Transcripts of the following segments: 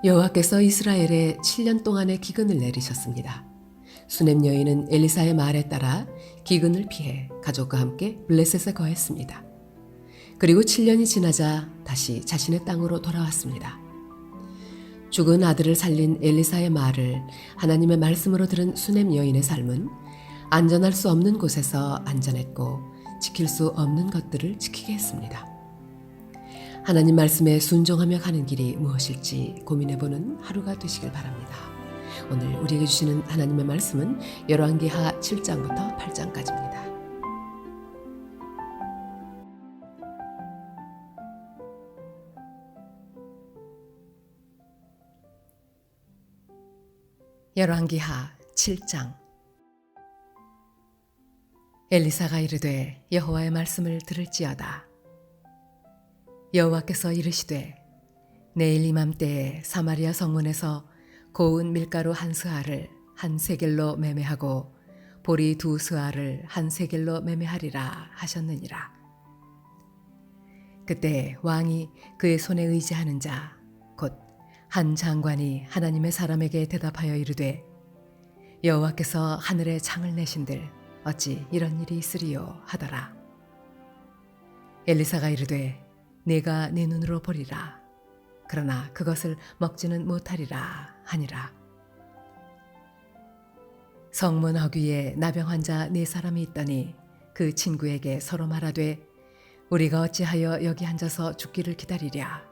여호와께서 이스라엘에 7년 동안의 기근을 내리셨습니다. 수넴 여인은 엘리사의 말에 따라 기근을 피해 가족과 함께 블레셋에 거했습니다. 그리고 7년이 지나자 다시 자신의 땅으로 돌아왔습니다. 죽은 아들을 살린 엘리사의 말을 하나님의 말씀으로 들은 수넴 여인의 삶은 안전할 수 없는 곳에서 안전했고 지킬 수 없는 것들을 지키게 했습니다. 하나님 말씀에 순종하며 가는 길이 무엇일지 고민해보는 하루가 되시길 바랍니다. 오늘 우리에게 주시는 하나님의 말씀은 열왕기하 7장부터 8장까지입니다. 열왕기하 7장. 엘리사가 이르되 여호와의 말씀을 들을지어다. 여호와께서 이르시되 내일 이맘때에 사마리아 성문에서 고운 밀가루 한 스아를 한 세겔로 매매하고 보리 두 스아를 한 세겔로 매매하리라 하셨느니라. 그때 왕이 그의 손에 의지하는 자 곧 한 장관이 하나님의 사람에게 대답하여 이르되 여호와께서 하늘에 창을 내신들 어찌 이런 일이 있으리요 하더라. 엘리사가 이르되 네가 네 눈으로 보리라. 그러나 그것을 먹지는 못하리라 하니라. 성문 허귀에 나병 환자 4사람이 있더니 그 친구에게 서로 말하되 우리가 어찌하여 여기 앉아서 죽기를 기다리랴.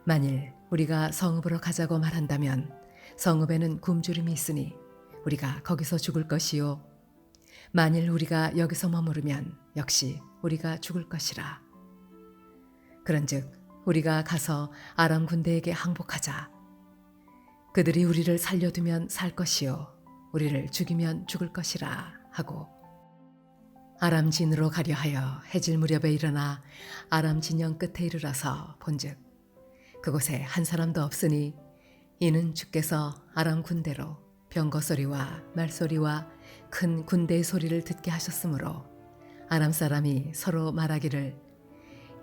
만일 우리가 성읍으로 가자고 말한다면 성읍에는 굶주림이 있으니 우리가 거기서 죽을 것이요 만일 우리가 여기서 머무르면 역시 우리가 죽을 것이라. 그런즉 우리가 가서 아람 군대에게 항복하자. 그들이 우리를 살려두면 살 것이요 우리를 죽이면 죽을 것이라 하고 아람 진으로 가려 하여 해질 무렵에 일어나 아람 진영 끝에 이르러서 본즉 그곳에 한 사람도 없으니 이는 주께서 아람 군대로 병거 소리와 말소리와 큰 군대의 소리를 듣게 하셨으므로 아람 사람이 서로 말하기를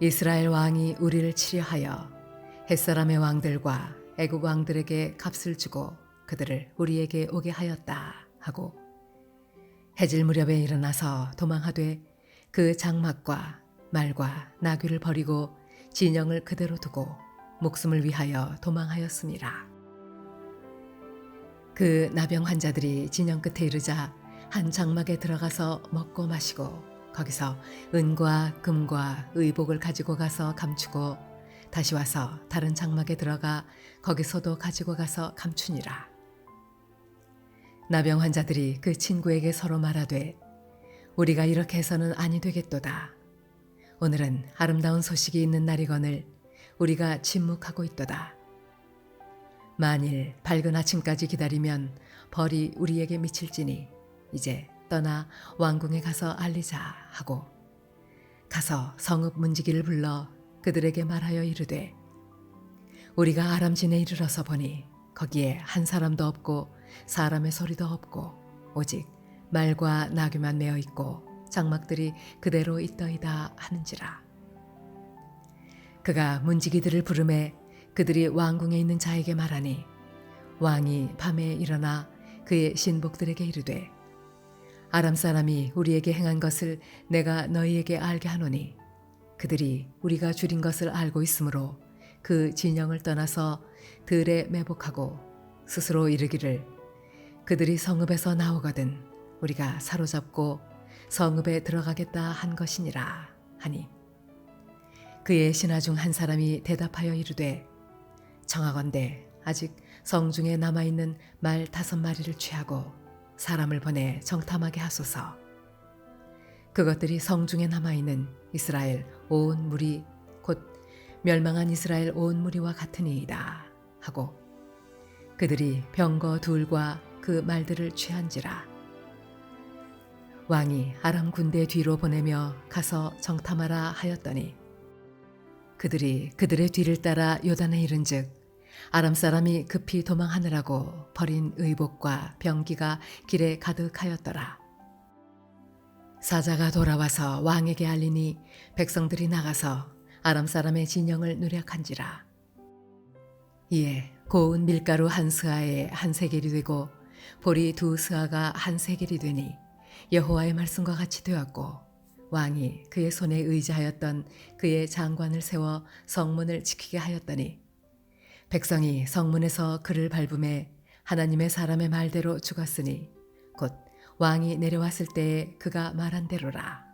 이스라엘 왕이 우리를 치려하여 햇사람의 왕들과 애국 왕들에게 값을 주고 그들을 우리에게 오게 하였다 하고 해질 무렵에 일어나서 도망하되 그 장막과 말과 나귀를 버리고 진영을 그대로 두고 목숨을 위하여 도망하였습니다. 그 나병 환자들이 진영 끝에 이르자 한 장막에 들어가서 먹고 마시고 거기서 은과 금과 의복을 가지고 가서 감추고 다시 와서 다른 장막에 들어가 거기서도 가지고 가서 감추니라. 나병 환자들이 그 친구에게 서로 말하되 우리가 이렇게 해서는 아니 되겠도다. 오늘은 아름다운 소식이 있는 날이거늘 우리가 침묵하고 있도다. 만일 밝은 아침까지 기다리면 벌이 우리에게 미칠지니 이제 떠나 왕궁에 가서 알리자 하고 가서 성읍 문지기를 불러 그들에게 말하여 이르되 우리가 아람진에 이르러서 보니 거기에 한 사람도 없고 사람의 소리도 없고 오직 말과 나귀만 메어 있고 장막들이 그대로 있더이다 하는지라. 그가 문지기들을 부르매 그들이 왕궁에 있는 자에게 말하니 왕이 밤에 일어나 그의 신복들에게 이르되 아람 사람이 우리에게 행한 것을 내가 너희에게 알게 하노니 그들이 우리가 줄인 것을 알고 있으므로 그 진영을 떠나서 들에 매복하고 스스로 이르기를 그들이 성읍에서 나오거든 우리가 사로잡고 성읍에 들어가겠다 한 것이니라 하니 그의 신하 중 한 사람이 대답하여 이르되 청하건대 아직 성중에 남아있는 말 5마리를 취하고 사람을 보내 정탐하게 하소서. 그것들이 성중에 남아있는 이스라엘 온 무리 곧 멸망한 이스라엘 온 무리와 같으니이다 하고 그들이 병거 둘과 그 말들을 취한지라. 왕이 아람 군대 뒤로 보내며 가서 정탐하라 하였더니 그들이 그들의 뒤를 따라 요단에 이른즉 아람 사람이 급히 도망하느라고 버린 의복과 병기가 길에 가득하였더라. 사자가 돌아와서 왕에게 알리니 백성들이 나가서 아람 사람의 진영을 누략한지라. 이에 고운 밀가루 한 스아에 한 세겔이 되고 보리 두 스아가 한 세겔이 되니 여호와의 말씀과 같이 되었고 왕이 그의 손에 의지하였던 그의 장관을 세워 성문을 지키게 하였더니 백성이 성문에서 그를 밟음에 하나님의 사람의 말대로 죽었으니 곧 왕이 내려왔을 때에 그가 말한 대로라.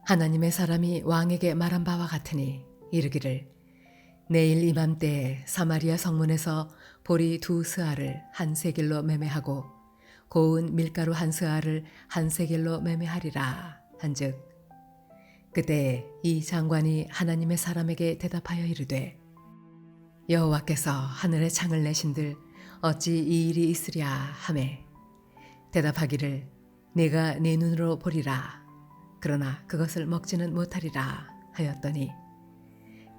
하나님의 사람이 왕에게 말한 바와 같으니 이르기를 내일 이맘때에 사마리아 성문에서 보리 두 스아를 한 세겔로 매매하고 고운 밀가루 한 스아를 한 세겔로 매매하리라 한즉 그때 이 장관이 하나님의 사람에게 대답하여 이르되 여호와께서 하늘에 창을 내신들 어찌 이 일이 있으랴 하매 대답하기를 네가 네 눈으로 보리라 그러나 그것을 먹지는 못하리라 하였더니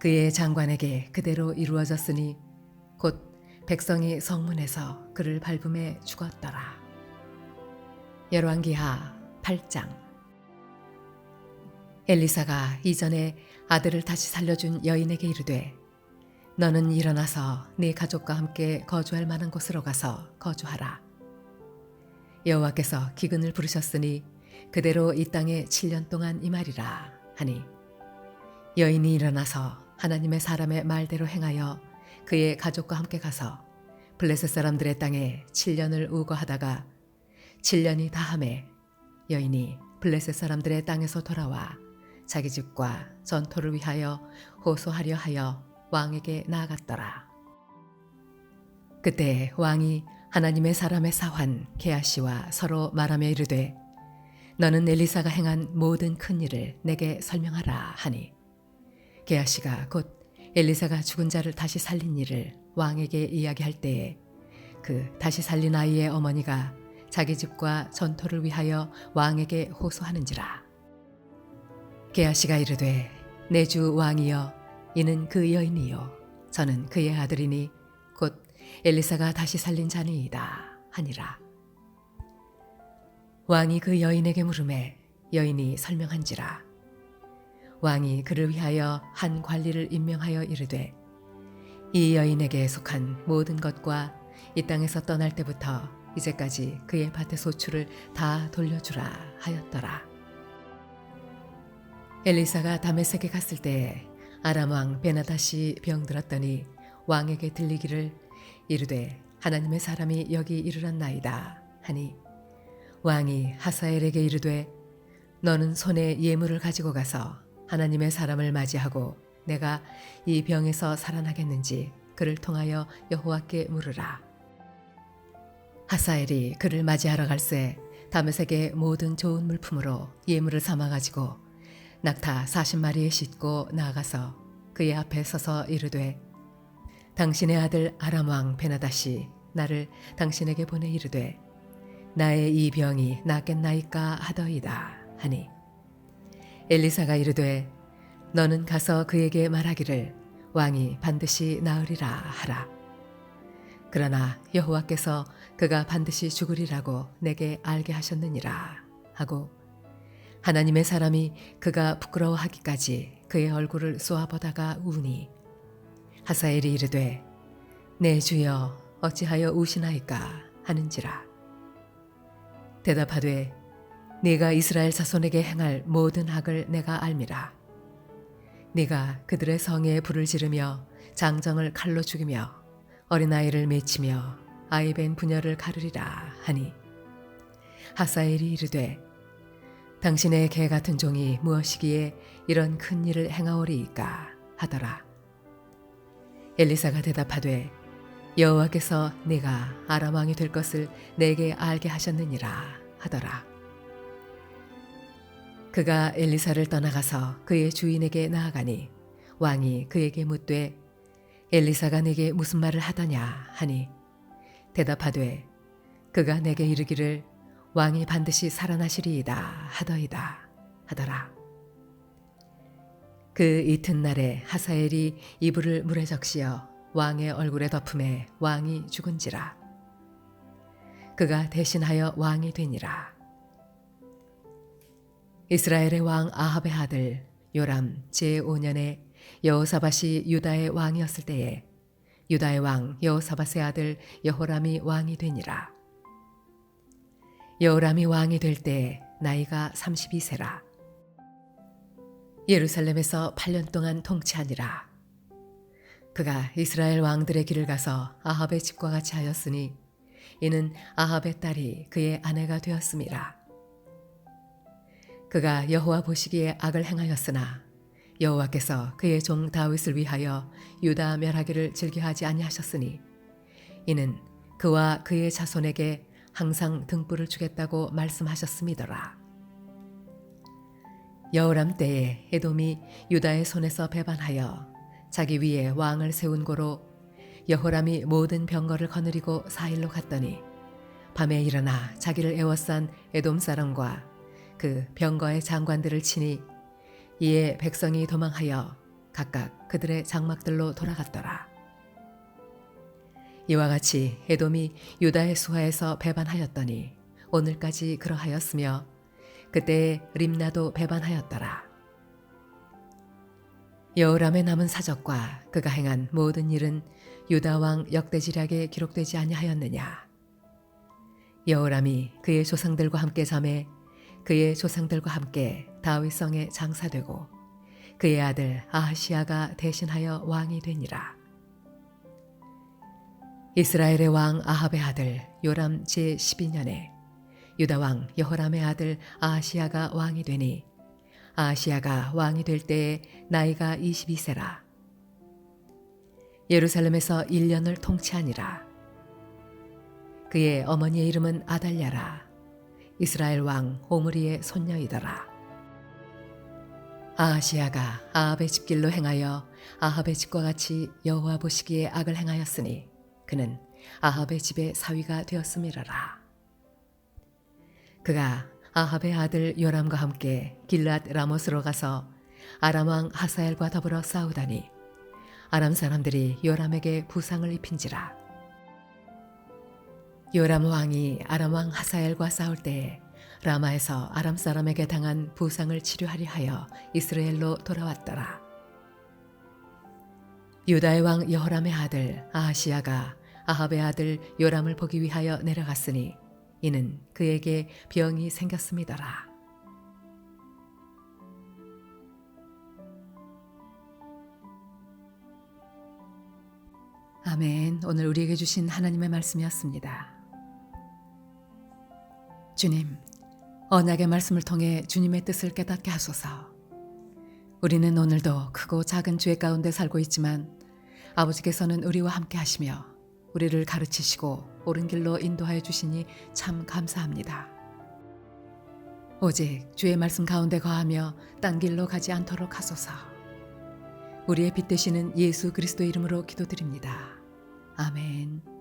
그의 장관에게 그대로 이루어졌으니 곧 백성이 성문에서 그를 밟음에 죽었더라. 열왕기하 8장. 엘리사가 이전에 아들을 다시 살려준 여인에게 이르되 너는 일어나서 네 가족과 함께 거주할 만한 곳으로 가서 거주하라. 여호와께서 기근을 부르셨으니 그대로 이 땅에 7년 동안 임하리라 하니 여인이 일어나서 하나님의 사람의 말대로 행하여 그의 가족과 함께 가서 블레셋 사람들의 땅에 7년을 우거하다가 7년이 다함에 여인이 블레셋 사람들의 땅에서 돌아와 자기 집과 전토를 위하여 호소하려 하여 왕에게 나아갔더라. 그때 왕이 하나님의 사람의 사환 게하시와 서로 말하며 이르되 너는 엘리사가 행한 모든 큰 일을 내게 설명하라 하니 게하시가 곧 엘리사가 죽은 자를 다시 살린 일을 왕에게 이야기할 때에 그 다시 살린 아이의 어머니가 자기 집과 전토를 위하여 왕에게 호소하는지라. 게하시가 이르되 내 주 왕이여 이는 그 여인이요 저는 그의 아들이니 곧 엘리사가 다시 살린 자니이다 하니라. 왕이 그 여인에게 물으매 여인이 설명한지라. 왕이 그를 위하여 한 관리를 임명하여 이르되 이 여인에게 속한 모든 것과 이 땅에서 떠날 때부터 이제까지 그의 밭의 소출을 다 돌려주라 하였더라. 엘리사가 다메섹에 갔을 때에 아람 왕 베나닷이 병들었더니 왕에게 들리기를 이르되 하나님의 사람이 여기 이르렀나이다 하니 왕이 하사엘에게 이르되 너는 손에 예물을 가지고 가서 하나님의 사람을 맞이하고 내가 이 병에서 살아나겠는지 그를 통하여 여호와께 물으라. 하사엘이 그를 맞이하러 갈새 다메섹의 모든 좋은 물품으로 예물을 삼아 가지고 낙타 40마리에 싣고 나아가서 그의 앞에 서서 이르되 당신의 아들 아람 왕 베나닷이 나를 당신에게 보내 이르되 나의 이 병이 낫겠나이까 하더이다 하니 엘리사가 이르되 너는 가서 그에게 말하기를 왕이 반드시 나으리라 하라. 그러나 여호와께서 그가 반드시 죽으리라고 내게 알게 하셨느니라 하고 하나님의 사람이 그가 부끄러워하기까지 그의 얼굴을 쏘아보다가 우니 하사엘이 이르되 내 주여 어찌하여 우시나이까 하는지라. 대답하되 네가 이스라엘 자손에게 행할 모든 악을 내가 알미라. 네가 그들의 성에 불을 지르며 장정을 칼로 죽이며 어린아이를 맺히며 아이벤 부녀를 가르리라 하니 하사엘이 이르되 당신의 개 같은 종이 무엇이기에 이런 큰 일을 행하오리이까 하더라. 엘리사가 대답하되 여호와께서 네가 아람 왕이 될 것을 내게 알게 하셨느니라 하더라. 그가 엘리사를 떠나가서 그의 주인에게 나아가니 왕이 그에게 묻되 엘리사가 내게 무슨 말을 하더냐 하니 대답하되 그가 내게 이르기를 왕이 반드시 살아나시리이다 하더이다 하더라. 그 이튿날에 하사엘이 이불을 물에 적시어 왕의 얼굴에 덮음에 왕이 죽은지라. 그가 대신하여 왕이 되니라. 이스라엘의 왕 아합의 아들 요람 제5년에 여호사밧이 유다의 왕이었을 때에 유다의 왕 여호사밧의 아들 여호람이 왕이 되니라. 여호람이 왕이 될 때 나이가 32세라. 예루살렘에서 8년 동안 통치하니라. 그가 이스라엘 왕들의 길을 가서 아합의 집과 같이 하였으니 이는 아합의 딸이 그의 아내가 되었음이라. 그가 여호와 보시기에 악을 행하였으나 여호와께서 그의 종 다윗을 위하여 유다 멸하기를 즐겨하지 아니하셨으니 이는 그와 그의 자손에게 항상 등불을 주겠다고 말씀하셨음이더라. 여호람 때에 에돔이 유다의 손에서 배반하여 자기 위에 왕을 세운 고로 여호람이 모든 병거를 거느리고 사일로 갔더니 밤에 일어나 자기를 에워싼 에돔 사람과 그 병거의 장관들을 치니 이에 백성이 도망하여 각각 그들의 장막들로 돌아갔더라. 이와 같이 에돔이 유다의 수하에서 배반하였더니 오늘까지 그러하였으며 그때에 림나도 배반하였더라. 여호람의 남은 사적과 그가 행한 모든 일은 유다 왕 역대지략에 기록되지 아니하였느냐. 여호람이 그의 조상들과 함께 잠에 그의 조상들과 함께 다윗성에 장사되고 그의 아들 아하시야가 대신하여 왕이 되니라. 이스라엘의 왕 아합의 아들 요람 제12년에 유다 왕 여호람의 아들 아하시야가 왕이 되니 아하시야가 왕이 될 때에 나이가 22세라. 예루살렘에서 1년을 통치하니라. 그의 어머니의 이름은 아달랴라. 이스라엘 왕 오므리의 손녀이더라. 아하시야가 아합의 집길로 행하여 아합의 집과 같이 여호와 보시기에 악을 행하였으니 그는 아합의 집의 사위가 되었음이라라. 그가 아합의 아들 요람과 함께 길랏 라못으로 가서 아람 왕 하사엘과 더불어 싸우다니 아람 사람들이 요람에게 부상을 입힌지라. 요람 왕이 아람 왕 하사엘과 싸울 때에 라마에서 아람 사람에게 당한 부상을 치료하려 하여 이스라엘로 돌아왔더라. 유다의 왕 여호람의 아들 아하시야가 아합의 아들 요람을 보기 위하여 내려갔으니 이는 그에게 병이 생겼음이더라. 아멘. 오늘 우리에게 주신 하나님의 말씀이었습니다. 주님, 언약의 말씀을 통해 주님의 뜻을 깨닫게 하소서. 우리는 오늘도 크고 작은 죄 가운데 살고 있지만 아버지께서는 우리와 함께 하시며 우리를 가르치시고 옳은 길로 인도하여 주시니 참 감사합니다. 오직 주의 말씀 가운데 거하며 딴 길로 가지 않도록 하소서. 우리의 빛 되시는 예수 그리스도 이름으로 기도드립니다. 아멘.